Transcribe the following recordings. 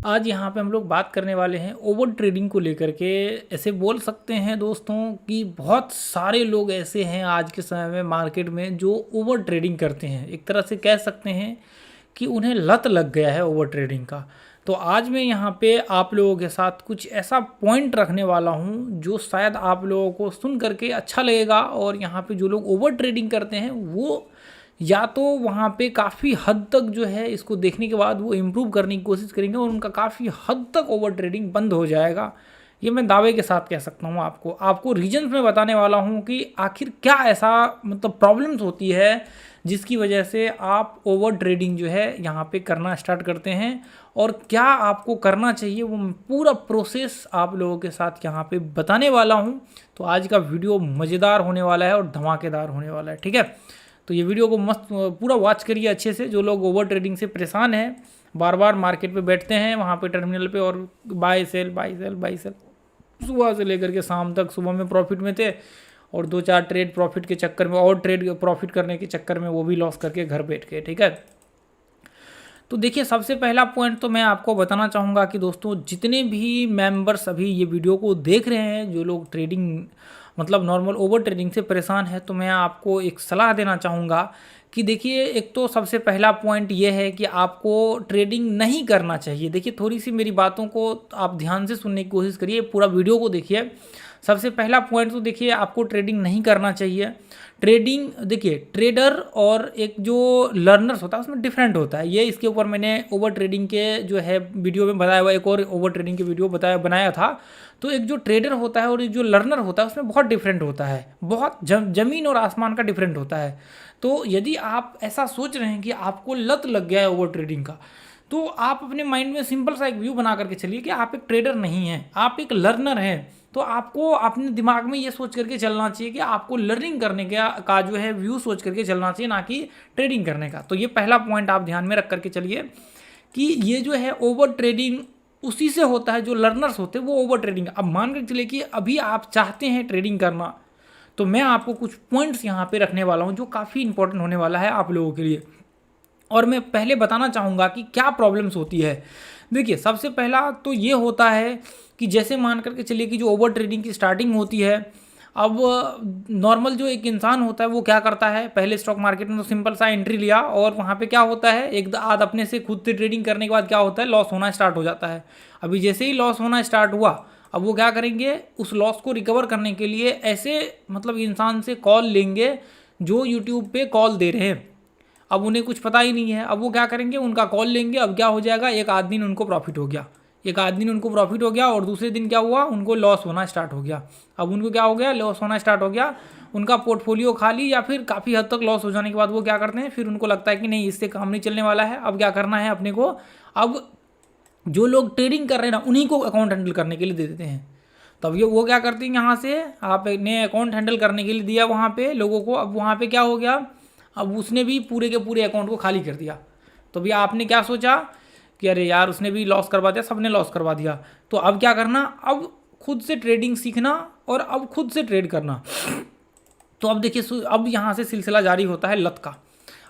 आज यहाँ पे हम लोग बात करने वाले हैं ओवर ट्रेडिंग को लेकर के। ऐसे बोल सकते हैं दोस्तों कि बहुत सारे लोग ऐसे हैं आज के समय में मार्केट में जो ओवर ट्रेडिंग करते हैं। एक तरह से कह सकते हैं कि उन्हें लत लग गया है ओवर ट्रेडिंग का। तो आज मैं यहाँ पे आप लोगों के साथ कुछ ऐसा पॉइंट रखने वाला हूँ जो शायद आप लोगों को सुन करके अच्छा लगेगा, और यहाँ पे जो लोग ओवर ट्रेडिंग करते हैं वो या तो वहाँ पे काफ़ी हद तक जो है इसको देखने के बाद वो इम्प्रूव करने की कोशिश करेंगे और उनका काफ़ी हद तक ओवर ट्रेडिंग बंद हो जाएगा। ये मैं दावे के साथ कह सकता हूँ। आपको रीजन्स में बताने वाला हूँ कि आखिर क्या ऐसा मतलब प्रॉब्लम्स होती है जिसकी वजह से आप ओवर ट्रेडिंग जो है यहाँ पे करना स्टार्ट करते हैं, और क्या आपको करना चाहिए वो पूरा प्रोसेस आप लोगों के साथ यहाँ पे बताने वाला हूँ। तो आज का वीडियो मज़ेदार होने वाला है और धमाकेदार होने वाला है, ठीक है। तो ये वीडियो को मस्त पूरा वॉच करिए अच्छे से। जो लोग ओवर ट्रेडिंग से परेशान हैं, बार बार मार्केट पे बैठते हैं वहाँ पे टर्मिनल पे और buy sell buy sell buy sell, सुबह से लेकर के शाम तक, सुबह में प्रॉफिट में थे और 2-4 ट्रेड प्रॉफिट के चक्कर में और ट्रेड प्रॉफिट करने के चक्कर में वो भी लॉस करके घर बैठ गए, ठीक है। तो देखिए, सबसे पहला पॉइंट तो मैं आपको बताना चाहूँगा कि दोस्तों जितने भी मेंबर्स अभी ये वीडियो को देख रहे हैं, जो लोग ट्रेडिंग मतलब नॉर्मल ओवर ट्रेडिंग से परेशान है, तो मैं आपको एक सलाह देना चाहूँगा कि देखिए, एक तो सबसे पहला पॉइंट ये है कि आपको ट्रेडिंग नहीं करना चाहिए। देखिए, थोड़ी सी मेरी बातों को आप ध्यान से सुनने की कोशिश करिए, पूरा वीडियो को देखिए। सबसे पहला पॉइंट तो देखिए, आपको ट्रेडिंग नहीं करना चाहिए। ट्रेडिंग देखिए, ट्रेडर और एक जो लर्नर्स होता है उसमें डिफरेंट होता है। ये इसके ऊपर मैंने ओवर ट्रेडिंग के जो है वीडियो में बताया हुआ, एक और ओवर ट्रेडिंग के वीडियो बनाया था। तो एक जो ट्रेडर होता है और एक जो लर्नर होता है उसमें बहुत डिफरेंट होता है, बहुत ज़मीन और आसमान का डिफरेंट होता है। तो यदि आप ऐसा सोच रहे हैं कि आपको लत लग गया है ओवर ट्रेडिंग का, तो आप अपने माइंड में सिंपल सा एक व्यू बना करके चलिए कि आप एक ट्रेडर नहीं हैं, आप एक लर्नर हैं। तो आपको अपने दिमाग में ये सोच करके चलना चाहिए कि आपको लर्निंग करने का जो है व्यू सोच करके चलना चाहिए, ना कि ट्रेडिंग करने का। तो ये पहला पॉइंट आप ध्यान में रख करके चलिए कि ये जो है ओवर ट्रेडिंग उसी से होता है, जो लर्नर्स होते हैं वो ओवर ट्रेडिंग। अब मान कर चलिए कि अभी आप चाहते हैं ट्रेडिंग करना, तो मैं आपको कुछ पॉइंट्स यहाँ पे रखने वाला हूँ जो काफ़ी इंपॉर्टेंट होने वाला है आप लोगों के लिए। और मैं पहले बताना चाहूँगा कि क्या प्रॉब्लम्स होती है। देखिए, सबसे पहला तो ये होता है कि जैसे मान करके चलिए कि जो ओवर ट्रेडिंग की स्टार्टिंग होती है, अब नॉर्मल जो एक इंसान होता है वो क्या करता है, पहले स्टॉक मार्केट में तो सिंपल सा एंट्री लिया और वहाँ पे क्या होता है, एक आध अपने से खुद से ट्रेडिंग करने के बाद क्या होता है, लॉस होना स्टार्ट हो जाता है। अभी जैसे ही लॉस होना स्टार्ट हुआ, अब वो क्या करेंगे, उस लॉस को रिकवर करने के लिए ऐसे मतलब इंसान से कॉल लेंगे जो यूट्यूब पे कॉल दे रहे हैं। अब उन्हें कुछ पता ही नहीं है, अब वो क्या करेंगे, उनका कॉल लेंगे। अब क्या हो जाएगा, एक आध दिन उनको प्रॉफिट हो गया, एक आध दिन उनको प्रॉफिट हो गया और दूसरे दिन क्या हुआ, उनको लॉस होना स्टार्ट हो गया। अब उनको क्या हो गया, लॉस होना स्टार्ट हो गया, उनका पोर्टफोलियो खाली या फिर काफ़ी हद तक लॉस हो जाने के बाद वो क्या करते हैं, फिर उनको लगता है कि नहीं, इससे काम नहीं चलने वाला है, अब क्या करना है अपने को। अब जो लोग ट्रेडिंग कर रहे हैं ना, उन्हीं को अकाउंट हैंडल करने के लिए दे देते हैं। तब ये वो क्या करते हैं, यहाँ से आप ने अकाउंट हैंडल करने के लिए दिया वहाँ पे लोगों को। अब वहाँ पे क्या हो गया, अब उसने भी पूरे के पूरे अकाउंट को खाली कर दिया। तो भैया आपने क्या सोचा कि अरे यार, उसने भी लॉस करवा दिया, सबने लॉस करवा दिया। तो अब क्या करना, अब खुद से ट्रेडिंग सीखना और अब खुद से ट्रेड करना। तो अब देखिए, अब यहाँ से सिलसिला जारी होता है लत का।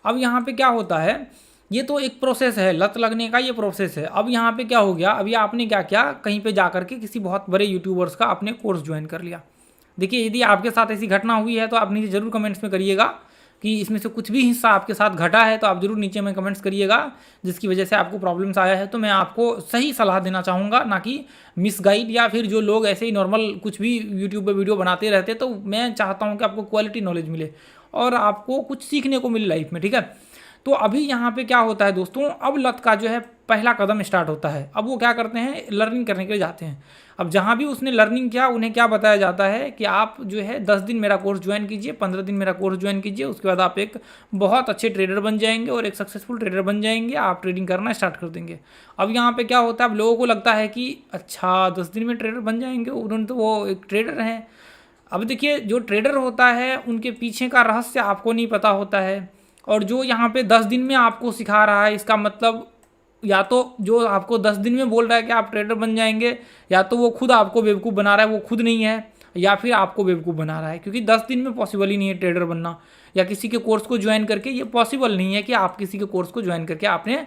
अब यहाँ पे क्या होता है, ये तो एक प्रोसेस है, लत लगने का ये प्रोसेस है। अब यहाँ पे क्या हो गया, अभी आपने क्या किया, कहीं पे जा करके किसी बहुत बड़े यूट्यूबर्स का आपने कोर्स ज्वाइन कर लिया। देखिए, यदि आपके साथ ऐसी घटना हुई है तो आप नीचे ज़रूर कमेंट्स में करिएगा कि इसमें से कुछ भी हिस्सा आपके साथ घटा है, तो आप ज़रूर नीचे में कमेंट्स करिएगा जिसकी वजह से आपको प्रॉब्लम्स आया है। तो मैं आपको सही सलाह देना चाहूँगा, ना कि मिसगाइड, या फिर जो लोग ऐसे ही नॉर्मल कुछ भी यूट्यूब पे वीडियो बनाते रहते। तो मैं चाहता हूँ कि आपको क्वालिटी नॉलेज मिले और आपको कुछ सीखने को मिले लाइफ में, ठीक है। तो अभी यहाँ पे क्या होता है दोस्तों, अब लत का जो है पहला कदम स्टार्ट होता है। अब वो क्या करते हैं, लर्निंग करने के लिए जाते हैं। अब जहाँ भी उसने लर्निंग किया, उन्हें क्या बताया जाता है कि आप जो है 10 दिन मेरा कोर्स ज्वाइन कीजिए, 15 दिन मेरा कोर्स ज्वाइन कीजिए, उसके बाद आप एक बहुत अच्छे ट्रेडर बन जाएंगे और एक सक्सेसफुल ट्रेडर बन जाएंगे, आप ट्रेडिंग करना स्टार्ट कर देंगे। अब यहाँ पे क्या होता है, अब लोगों को लगता है कि अच्छा 10 दिन में ट्रेडर बन जाएंगे, उन्होंने तो वो एक ट्रेडर हैं। अब देखिए, जो ट्रेडर होता है उनके पीछे का रहस्य आपको नहीं पता होता है, और जो यहाँ पे 10 दिन में आपको सिखा रहा है, इसका मतलब या तो जो आपको 10 दिन में बोल रहा है कि आप ट्रेडर बन जाएंगे, या तो वो खुद आपको बेवकूफ़ बना रहा है, वो खुद नहीं है, या फिर आपको बेवकूफ़ बना रहा है। क्योंकि 10 दिन में पॉसिबल ही नहीं है ट्रेडर बनना, या किसी के कोर्स को ज्वाइन करके ये पॉसिबल नहीं है कि आप किसी के कोर्स को ज्वाइन करके आपने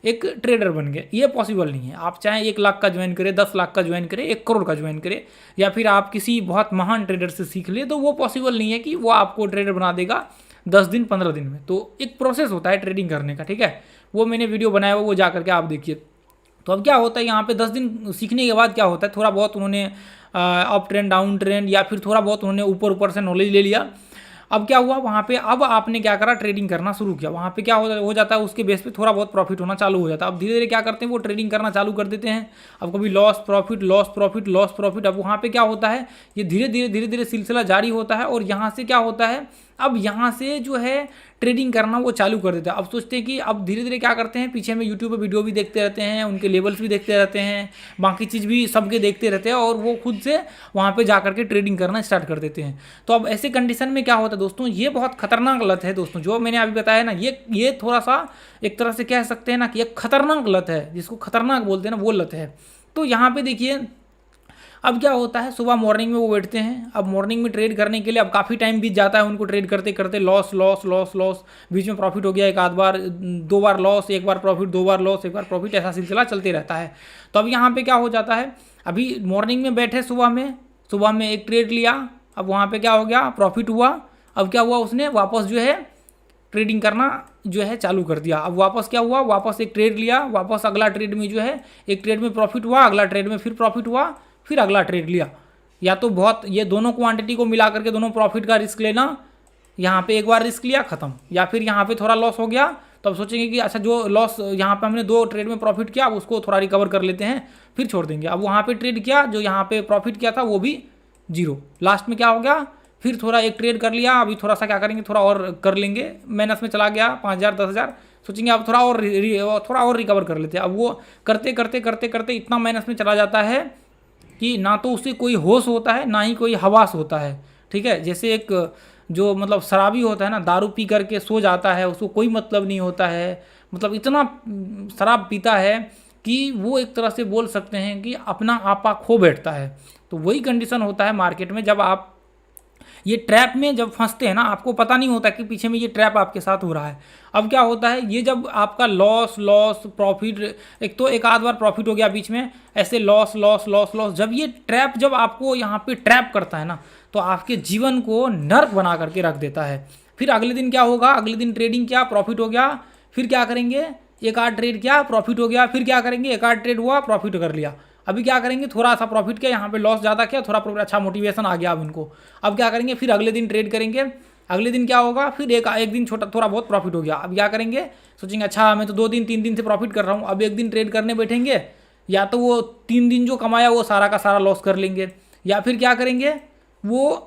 एक ट्रेडर बन गए, ये पॉसिबल नहीं है। आप चाहे 1 लाख का ज्वाइन करें, 10 लाख का ज्वाइन करें, 1 करोड़ का ज्वाइन करें, या फिर आप किसी बहुत महान ट्रेडर से सीख ले, तो वो पॉसिबल नहीं है कि वो आपको ट्रेडर बना देगा 10 दिन 15 दिन में। तो एक प्रोसेस होता है ट्रेडिंग करने का, ठीक है। वो मैंने वीडियो बनाया हुआ, वो जा करके आप देखिए। तो अब क्या होता है यहाँ पे 10 दिन सीखने के बाद क्या होता है, थोड़ा बहुत उन्होंने अप ट्रेंड डाउन ट्रेंड या फिर थोड़ा बहुत उन्होंने ऊपर ऊपर से नॉलेज ले लिया। अब क्या हुआ वहाँ पे, अब आपने क्या करा, ट्रेडिंग करना शुरू किया। वहाँ पे क्या हो जाता है, उसके बेस पे थोड़ा बहुत प्रॉफिट होना चालू हो जाता है। अब धीरे धीरे क्या करते हैं, वो ट्रेडिंग करना चालू कर देते हैं। अब कभी loss profit loss profit loss profit. अब वहाँ पे क्या होता है, ये धीरे धीरे सिलसिला जारी होता है। और यहाँ से क्या होता है, अब यहाँ से जो है ट्रेडिंग करना वो चालू कर देता है। अब सोचते हैं कि अब धीरे धीरे क्या करते हैं, पीछे में यूट्यूब पे वीडियो भी देखते रहते हैं, उनके लेवल्स भी देखते रहते हैं, बाकी चीज़ भी सबके देखते रहते हैं, और वो खुद से वहाँ पे जा करके ट्रेडिंग करना स्टार्ट कर देते हैं। तो अब ऐसे कंडीशन में क्या होता है दोस्तों, ये बहुत खतरनाक लत है दोस्तों, जो मैंने अभी बताया ना, ये थोड़ा सा एक तरह से कह सकते हैं ना कि एक खतरनाक लत है, जिसको खतरनाक बोलते हैं ना, वो लत है। तो यहाँ पे देखिए अब क्या होता है, सुबह मॉर्निंग में वो बैठते हैं। अब मॉर्निंग में ट्रेड करने के लिए अब काफ़ी टाइम बीत जाता है उनको ट्रेड करते करते, लॉस लॉस लॉस लॉस, बीच में प्रॉफिट हो गया एक आध बार, 2 बार लॉस, 1 बार प्रॉफिट, 2 बार लॉस, 1 बार प्रॉफिट, ऐसा सिलसिला चलते रहता है। तो अब यहाँ पे क्या हो जाता है, अभी मॉर्निंग में बैठे, सुबह में एक ट्रेड लिया, अब वहाँ पर क्या हो गया, प्रॉफिट हुआ। अब क्या हुआ, उसने वापस जो है ट्रेडिंग करना जो है चालू कर दिया। अब वापस क्या हुआ, वापस एक ट्रेड लिया, वापस अगला ट्रेड में जो है एक ट्रेड में प्रॉफिट हुआ, अगला ट्रेड में फिर प्रॉफिट हुआ, फिर अगला ट्रेड लिया। या तो बहुत ये दोनों क्वांटिटी को मिला करके दोनों प्रॉफिट का रिस्क लेना, यहाँ पे एक बार रिस्क लिया खत्म, या फिर यहाँ पे थोड़ा लॉस हो गया तो अब सोचेंगे कि अच्छा जो लॉस यहाँ पे हमने 2 ट्रेड में प्रॉफिट किया, अब उसको थोड़ा रिकवर कर लेते हैं, फिर छोड़ देंगे। अब वहाँ पे ट्रेड किया, जो यहाँ पे प्रॉफिट किया था वो भी 0, लास्ट में क्या हो गया, फिर थोड़ा एक ट्रेड कर लिया, अभी थोड़ा सा क्या करेंगे, थोड़ा और कर लेंगे, माइनस में चला गया 5,000 10,000, सोचेंगे अब थोड़ा और रिकवर कर लेते हैं। अब वो करते करते करते करते इतना माइनस में चला जाता है कि ना तो उसे कोई होश होता है, ना ही कोई हवास होता है, ठीक है। जैसे एक जो मतलब शराबी होता है ना, दारू पी करके सो जाता है, उसको कोई मतलब नहीं होता है, मतलब इतना शराब पीता है कि वो एक तरह से बोल सकते हैं कि अपना आपा खो बैठता है। तो वही कंडीशन होता है मार्केट में, जब आप ये ट्रैप में जब फंसते हैं ना, आपको पता नहीं होता कि पीछे में ये ट्रैप आपके साथ हो रहा है। अब क्या होता है, ये जब आपका लॉस प्रॉफिट, एक तो एक आध बार प्रॉफिट हो गया बीच में, ऐसे लॉस लॉस लॉस लॉस, जब ये ट्रैप जब आपको यहाँ पे ट्रैप करता है ना, तो आपके जीवन को नर्क बना करके रख देता है। फिर अगले दिन क्या होगा, अगले दिन ट्रेडिंग किया, प्रॉफिट हो गया, फिर क्या करेंगे, एक आध ट्रेड किया, प्रॉफिट हो गया, फिर क्या करेंगे, एक आध ट्रेड हुआ, प्रॉफिट कर लिया, अभी क्या करेंगे, थोड़ा सा प्रॉफिट किया, यहाँ पे लॉस ज़्यादा किया, थोड़ा प्रॉफिट, अच्छा मोटिवेशन आ गया अब इनको, अब क्या करेंगे, फिर अगले दिन ट्रेड करेंगे, अगले दिन क्या होगा, फिर एक दिन छोटा थोड़ा बहुत प्रॉफिट हो गया, अब क्या करेंगे, सोचेंगे अच्छा मैं तो 2 दिन 3 दिन से प्रॉफिट कर रहा हूँ, अब एक दिन ट्रेड करने बैठेंगे, या तो वो 3 दिन जो कमाया वो सारा का सारा लॉस कर लेंगे, या फिर क्या करेंगे, वो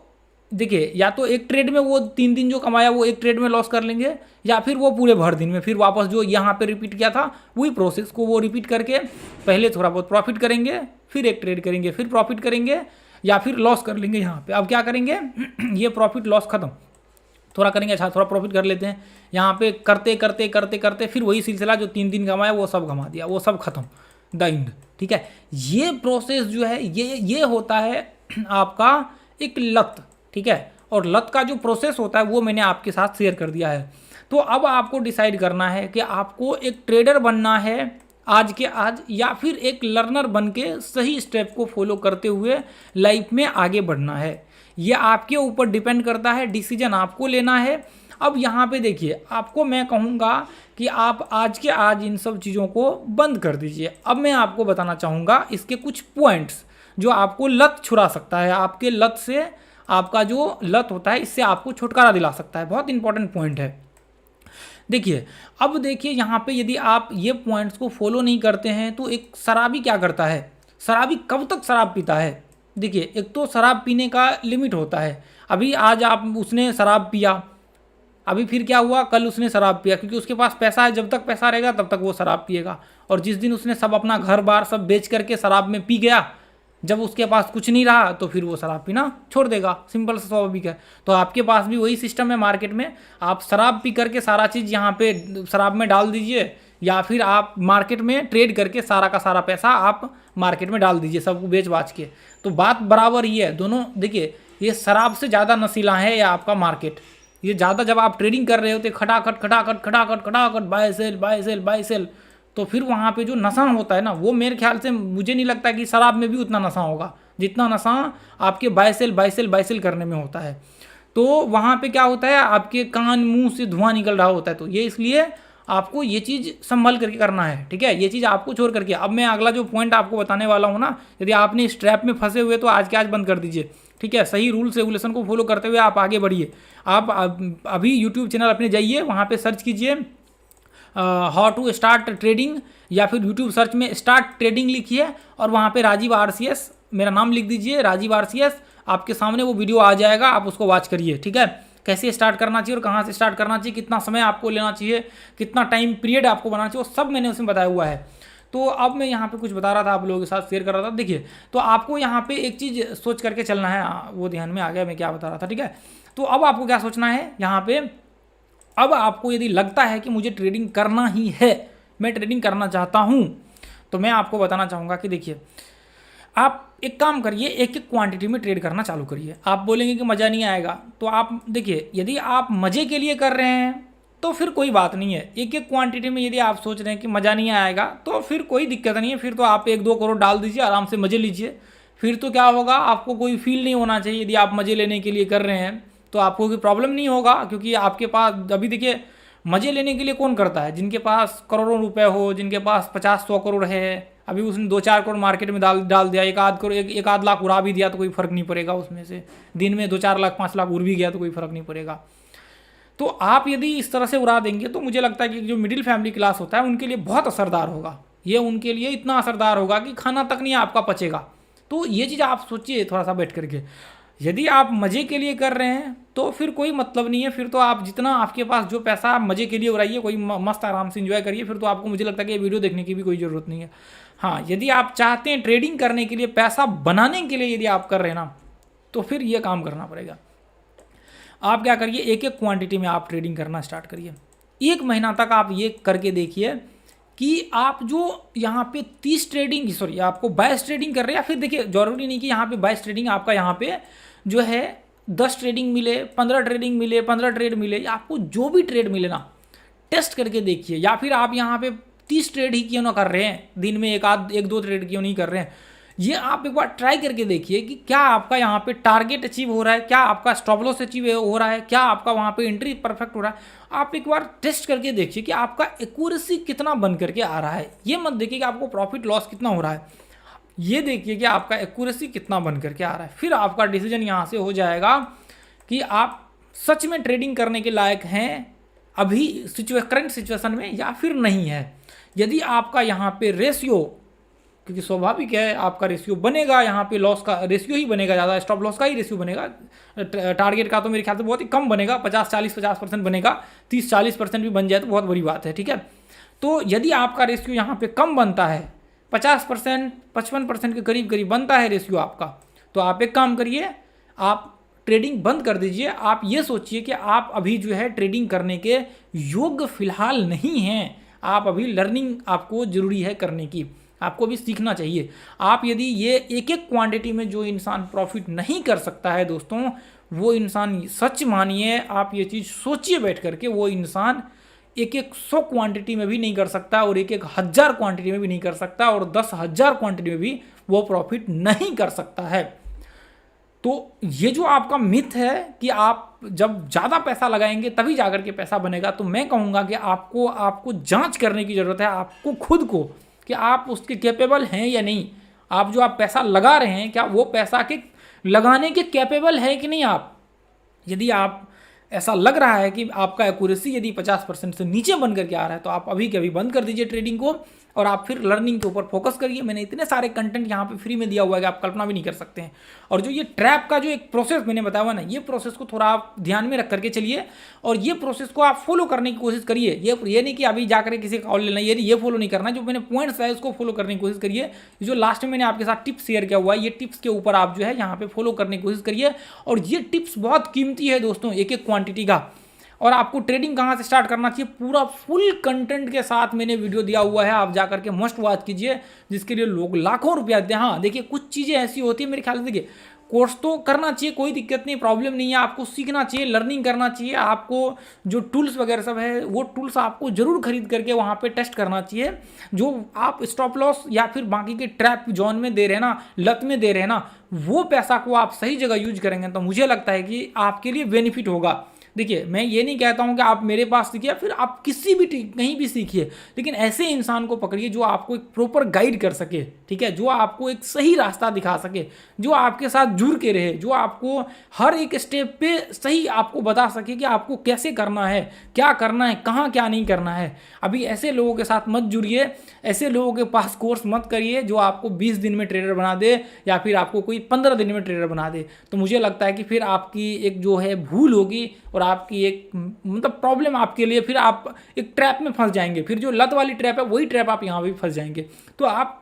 देखिए या तो एक ट्रेड में वो 3 दिन जो कमाया वो एक ट्रेड में लॉस कर लेंगे, या फिर वो पूरे भर दिन में फिर वापस जो यहाँ पे रिपीट किया था वही प्रोसेस को वो रिपीट करके पहले थोड़ा बहुत प्रॉफिट करेंगे, फिर एक ट्रेड करेंगे, फिर प्रॉफिट करेंगे, या फिर लॉस कर लेंगे यहाँ पे। अब क्या करेंगे ये प्रॉफिट लॉस खत्म, थोड़ा करेंगे, अच्छा थोड़ा प्रॉफिट कर लेते हैं, यहाँ पे करते करते करते करते फिर वही सिलसिला जो 3 दिन कमाया वो सब कमा दिया, वो सब खत्म, द एंड, ठीक है। ये प्रोसेस जो है ये होता है आपका एक लत, ठीक है। और लत का जो प्रोसेस होता है वो मैंने आपके साथ शेयर कर दिया है। तो अब आपको डिसाइड करना है कि आपको एक ट्रेडर बनना है आज के आज, या फिर एक लर्नर बन के सही स्टेप को फॉलो करते हुए लाइफ में आगे बढ़ना है। ये आपके ऊपर डिपेंड करता है, डिसीजन आपको लेना है। अब यहाँ पे देखिए, आपको मैं कहूँगा कि आप आज के आज इन सब चीज़ों को बंद कर दीजिए। अब मैं आपको बताना चाहूँगा इसके कुछ पॉइंट्स जो आपको लत छुड़ा सकता है, आपके लत से, आपका जो लत होता है इससे आपको छुटकारा दिला सकता है। बहुत इंपॉर्टेंट पॉइंट है। देखिए, अब देखिए यहाँ पे यदि आप ये पॉइंट्स को फॉलो नहीं करते हैं तो एक शराबी क्या करता है, शराबी कब तक शराब पीता है। देखिए, एक तो शराब पीने का लिमिट होता है। अभी आज उसने शराब पिया, अभी फिर क्या हुआ, कल उसने शराब पिया, क्योंकि उसके पास पैसा है, जब तक पैसा रहेगा तब तक वो शराब पिएगा। और जिस दिन उसने सब अपना घर बार सब बेच करके शराब में पी गया, जब उसके पास कुछ नहीं रहा तो फिर वो शराब पीना छोड़ देगा, सिंपल सा स्वाभाविक है। तो आपके पास भी वही सिस्टम है मार्केट में, आप शराब पी करके सारा चीज़ यहाँ पे शराब में डाल दीजिए, या फिर आप मार्केट में ट्रेड करके सारा का सारा पैसा आप मार्केट में डाल दीजिए, सब बेच बाच के। तो बात बराबर ही है दोनों। देखिए, ये शराब से ज़्यादा नशीला है या आपका मार्केट। ये ज़्यादा जब आप ट्रेडिंग कर रहे होते खटाखट खटाखट खटाखट खटाखट buy sell buy sell buy sell, तो फिर वहाँ पे जो नशा होता है ना, वो मेरे ख्याल से मुझे नहीं लगता कि शराब में भी उतना नशा होगा जितना नशा आपके बाइसेल करने में होता है। तो वहाँ पे क्या होता है, आपके कान मुंह से धुआं निकल रहा होता है। तो ये इसलिए आपको ये चीज़ संभल करके करना है, ठीक है। ये चीज़ आपको छोड़ करके अब मैं अगला जो पॉइंट आपको बताने वाला हूँ ना, यदि आपने इस ट्रैप में फंसे हुए तो आज के आज बंद कर दीजिए, ठीक है। सही रूल्स रेगुलेशन को फॉलो करते हुए आप आगे बढ़िए। आप अभी यूट्यूब चैनल अपने जाइए, वहाँ पर सर्च कीजिए हाउ टू स्टार्ट ट्रेडिंग, या फिर यूट्यूब सर्च में स्टार्ट ट्रेडिंग लिखिए और वहाँ पे राजीव RCS मेरा नाम लिख दीजिए, राजीव RCS, आपके सामने वो वीडियो आ जाएगा, आप उसको वॉच करिए, ठीक है। कैसे स्टार्ट करना चाहिए और कहाँ से स्टार्ट करना चाहिए, कितना समय आपको लेना चाहिए, कितना टाइम पीरियड आपको बनाना चाहिए, वो सब मैंने उसमें बताया हुआ है। तो अब मैं यहाँ पे कुछ बता रहा था, आप लोगों के साथ शेयर कर रहा था। देखिए, तो आपको यहाँ पे एक चीज़ सोच करके चलना है, वो ध्यान में आ गया मैं क्या बता रहा था, ठीक है। तो अब आपको क्या सोचना है यहाँ पे, अब आपको यदि लगता है कि मुझे ट्रेडिंग करना ही है, मैं ट्रेडिंग करना चाहता हूँ, तो मैं आपको बताना चाहूँगा कि देखिए, आप एक काम करिए, एक एक क्वांटिटी में ट्रेड करना चालू करिए। आप बोलेंगे कि मज़ा नहीं आएगा, तो आप देखिए, यदि आप मज़े के लिए कर रहे हैं तो फिर कोई बात नहीं है। एक एक क्वांटिटी में यदि आप सोच रहे हैं कि मज़ा नहीं आएगा तो फिर कोई दिक्कत नहीं है, फिर तो आप 1-2 करोड़ डाल दीजिए, आराम से मज़े लीजिए। फिर तो क्या होगा, आपको कोई फील नहीं होना चाहिए। यदि आप मज़े लेने के लिए कर रहे हैं तो आपको कोई प्रॉब्लम नहीं होगा, क्योंकि आपके पास अभी देखिए, मज़े लेने के लिए कौन करता है, जिनके पास करोड़ों रुपए हो, जिनके पास 50-100 करोड़ है, अभी उसने 2-4 करोड़ मार्केट में डाल दिया, एक आध लाख उड़ा भी दिया तो कोई फर्क नहीं पड़ेगा उसमें से, दिन में 2-4 लाख 5 लाख उड़ भी गया तो कोई फर्क नहीं पड़ेगा। तो आप यदि इस तरह से उड़ा देंगे तो मुझे लगता है कि जो मिडिल फैमिली क्लास होता है उनके लिए बहुत असरदार होगा, ये उनके लिए इतना असरदार होगा कि खाना तक नहीं आपका पचेगा। तो ये चीज़ आप सोचिए थोड़ा सा बैठ करके। यदि आप मज़े के लिए कर रहे हैं तो फिर कोई मतलब नहीं है, फिर तो आप जितना आपके पास जो पैसा आप मज़े के लिए उड़ाइए, कोई मस्त आराम से एंजॉय करिए, फिर तो आपको मुझे लगता है कि ये वीडियो देखने की भी कोई ज़रूरत नहीं है। हाँ, यदि आप चाहते हैं ट्रेडिंग करने के लिए, पैसा बनाने के लिए यदि आप कर रहे हैं ना, तो फिर ये काम करना पड़ेगा। आप क्या करिए, एक एक क्वांटिटी में आप ट्रेडिंग करना स्टार्ट करिए। 1 महीना तक आप ये करके देखिए कि आप जो यहाँ पे 22 ट्रेडिंग कर रहे हैं, या फिर देखिए जरूरी नहीं कि यहाँ पे 22 ट्रेडिंग आपका यहाँ पे जो है 10 ट्रेडिंग मिले, 15 ट्रेडिंग मिले, 15 ट्रेड मिले, आपको जो भी ट्रेड मिले ना, टेस्ट करके देखिए। या फिर आप यहाँ पे 30 ट्रेड ही क्यों ना कर रहे हैं, दिन में एक दो ट्रेड क्यों नहीं कर रहे हैं, ये आप एक बार ट्राई करके देखिए कि क्या आपका यहाँ पे टारगेट अचीव हो रहा है, क्या आपका स्टॉप लॉस अचीव हो रहा है, क्या आपका वहाँ पे एंट्री परफेक्ट हो रहा है। आप एक बार टेस्ट करके देखिए कि आपका एक्यूरेसी कितना बन करके आ रहा है। ये मत देखिए कि आपको प्रॉफिट लॉस कितना हो रहा है, ये देखिए कि आपका एक्यूरेसी कितना बन करके आ रहा है। फिर आपका डिसीजन यहाँ से हो जाएगा कि आप सच में ट्रेडिंग करने के लायक हैं अभी करंट सिचुएशन में या फिर नहीं है। यदि आपका यहाँ पे रेशियो, क्योंकि स्वाभाविक है आपका रेशियो बनेगा, यहाँ पे लॉस का रेशियो ही बनेगा, ज़्यादा स्टॉप लॉस का ही रेशियो बनेगा, टारगेट का तो मेरे ख्याल से बहुत ही कम बनेगा, 50% बनेगा, 30-40% भी बन जाए तो बहुत बड़ी बात है, ठीक है। तो यदि आपका रेशियो यहाँ पे कम बनता है, 50%, 55% के करीब करीब बनता है रेशियो आपका, तो आप एक काम करिए, आप ट्रेडिंग बंद कर दीजिए। आप ये सोचिए कि आप अभी जो है ट्रेडिंग करने के योग्य फिलहाल नहीं हैं, आप अभी लर्निंग आपको ज़रूरी है करने की, आपको भी सीखना चाहिए। आप यदि ये एक एक क्वांटिटी में जो इंसान प्रॉफिट नहीं कर सकता है दोस्तों, वो इंसान, सच मानिए, आप ये चीज़ सोचिए बैठ करके, वो इंसान 100 क्वांटिटी में भी नहीं कर सकता और 1000 क्वांटिटी में भी नहीं कर सकता और 10,000 क्वांटिटी में भी वो प्रॉफिट नहीं कर सकता है। तो ये जो आपका मिथ है कि आप जब ज़्यादा पैसा लगाएंगे तभी जाकर के पैसा बनेगा, तो मैं कहूँगा कि आपको जांच करने की ज़रूरत है, आपको खुद को, कि आप उसके कैपेबल हैं या नहीं। आप जो आप पैसा लगा रहे हैं, क्या वो पैसा के लगाने के कैपेबल है कि नहीं आप। यदि आप ऐसा लग रहा है कि आपका एक्यूरेसी यदि 50% से नीचे बन करके आ रहा है, तो आप अभी के अभी बंद कर दीजिए ट्रेडिंग को और आप फिर लर्निंग के ऊपर फोकस करिए। मैंने इतने सारे कंटेंट यहाँ पे फ्री में दिया हुआ है कि आप कल्पना भी नहीं कर सकते हैं। और जो ये ट्रैप का जो एक प्रोसेस मैंने बताया हुआ ना, ये प्रोसेस को थोड़ा आप ध्यान में रख करके चलिए और ये प्रोसेस को आप फॉलो करने की कोशिश करिए। ये नहीं कि अभी जाकर किसी का कॉल लेना, ये फॉलो नहीं करना। जो मैंने पॉइंट्स है उसको फॉलो करने की कोशिश करिए। जो लास्ट में मैंने आपके साथ टिप्स शेयर किया हुआ है, ये टिप्स के ऊपर आप जो है यहाँ पे फॉलो करने की कोशिश करिए। और ये टिप्स बहुत कीमती है दोस्तों, एक एक क्वांटिटी का। और आपको ट्रेडिंग कहाँ से स्टार्ट करना चाहिए, पूरा फुल कंटेंट के साथ मैंने वीडियो दिया हुआ है, आप जाकर के मस्ट वॉच कीजिए, जिसके लिए लोग लाखों रुपया देते हैं। हाँ देखिए, कुछ चीज़ें ऐसी होती है मेरे ख्याल से, देखिए कोर्स तो करना चाहिए, कोई दिक्कत नहीं, प्रॉब्लम नहीं है, आपको सीखना चाहिए, लर्निंग करना चाहिए, आपको जो टूल्स वगैरह सब है वो टूल्स आपको जरूर खरीद करके वहाँ पे टेस्ट करना चाहिए। जो आप स्टॉप लॉस या फिर बाकी के ट्रैप जोन में दे रहे हैं ना, लत में दे रहे हैं ना, वो पैसा को आप सही जगह यूज करेंगे तो मुझे लगता है कि आपके लिए बेनिफिट होगा। देखिए मैं ये नहीं कहता हूँ कि आप मेरे पास सीखिए या फिर आप किसी भी कहीं भी सीखिए, लेकिन ऐसे इंसान को पकड़िए जो आपको एक प्रॉपर गाइड कर सके, ठीक है, जो आपको एक सही रास्ता दिखा सके, जो आपके साथ जुड़ के रहे, जो आपको हर एक स्टेप पे सही आपको बता सके कि आपको कैसे करना है, क्या करना है, कहाँ क्या नहीं करना है। अभी ऐसे लोगों के साथ मत जुड़िए, ऐसे लोगों के पास कोर्स मत करिए जो आपको 20 दिन में ट्रेडर बना दे या फिर आपको कोई 15 दिन में ट्रेडर बना दे। तो मुझे लगता है कि फिर आपकी एक जो है भूल होगी और आपकी एक मतलब प्रॉब्लम आपके लिए, फिर आप एक ट्रैप में फंस जाएंगे, फिर जो लत वाली ट्रैप है वही ट्रैप आप यहाँ भी फंस जाएंगे। तो आप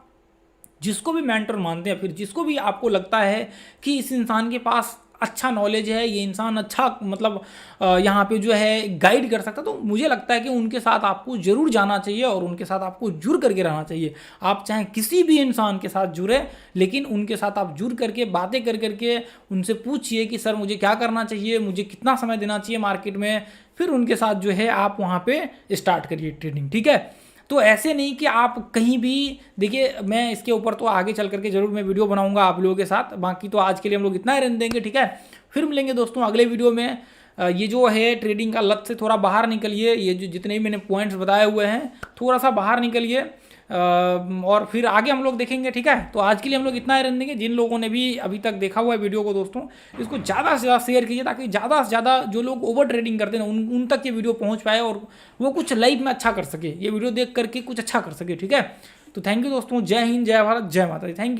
जिसको भी मेंटर मानते हैं, फिर जिसको भी आपको लगता है कि इस इंसान के पास अच्छा नॉलेज है, ये इंसान अच्छा मतलब यहाँ पे जो है गाइड कर सकता, तो मुझे लगता है कि उनके साथ आपको जरूर जाना चाहिए और उनके साथ आपको जुड़ करके रहना चाहिए। आप चाहे किसी भी इंसान के साथ जुड़े, लेकिन उनके साथ आप जुड़ करके बातें कर करके उनसे पूछिए कि सर मुझे क्या करना चाहिए, मुझे कितना समय देना चाहिए मार्केट में, फिर उनके साथ जो है आप वहाँ पे स्टार्ट करिए ट्रेडिंग, ठीक है। तो ऐसे नहीं कि आप कहीं भी, देखिए मैं इसके ऊपर तो आगे चल करके जरूर मैं वीडियो बनाऊंगा आप लोगों के साथ, बाकी तो आज के लिए हम लोग इतना ही रहने देंगे, ठीक है। फिर मिलेंगे दोस्तों अगले वीडियो में। ये जो है ट्रेडिंग का लत से थोड़ा बाहर निकलिए, ये जो जितने भी मैंने पॉइंट्स बताए हुए हैं थोड़ा सा बाहर निकलिए और फिर आगे हम लोग देखेंगे, ठीक है। तो आज के लिए हम लोग इतना ही रहने देंगे। जिन लोगों ने भी अभी तक देखा हुआ है वीडियो को दोस्तों, इसको ज़्यादा से ज़्यादा शेयर कीजिए ताकि ज़्यादा से ज़्यादा जो लोग ओवर ट्रेडिंग करते हैं ना उन तक ये वीडियो पहुँच पाए और वो कुछ लाइफ में अच्छा कर सके, ये वीडियो देख करके कुछ अच्छा कर सके, ठीक है। तो थैंक यू दोस्तों, जय हिंद, जय भारत, जय माता दी, थैंक यू।